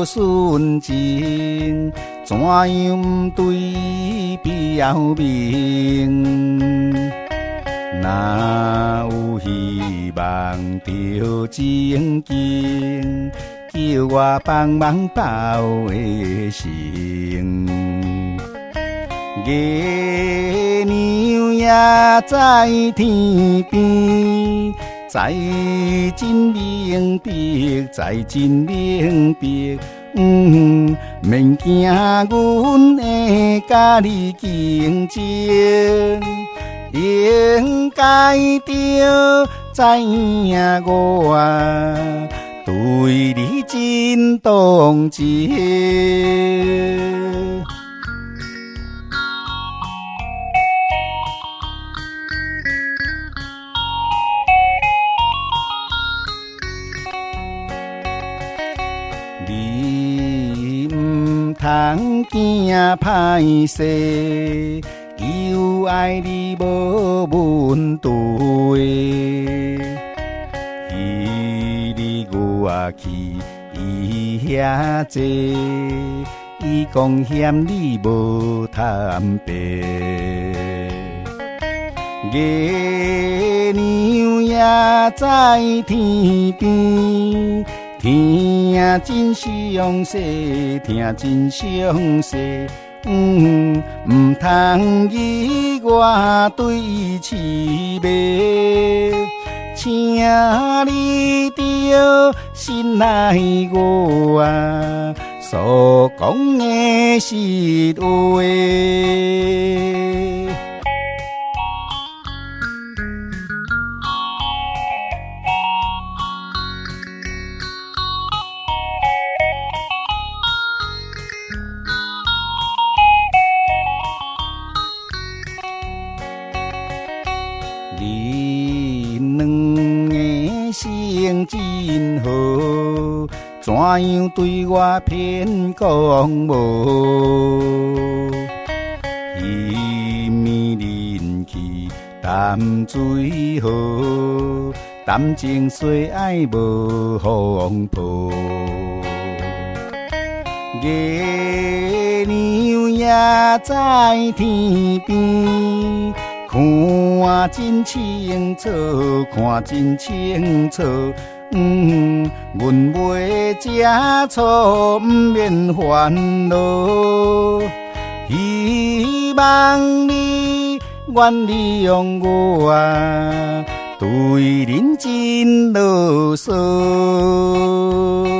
纯情，怎样不对表明？若有希望着前进，叫我帮忙报个成。月亮也在天边，在真明白，在真明白。免惊，阮会甲你竞争，应该着知影我对你真动情。你唔通惊歹势，有爱你无问题。伊离我去，伊遐济，伊讲嫌你无贪白。月亮也在天边。听真详细，听真详细，唔通以我对伊痴迷，请你着信赖我所讲的实话。你两个性真好，怎样对我偏讲无？彼暝人去淡水河，谈情说爱无风波。月亮也在天边。看真清楚，看真清楚，阮袂吃醋，毋免烦恼。希望你愿谅我对认真啰嗦。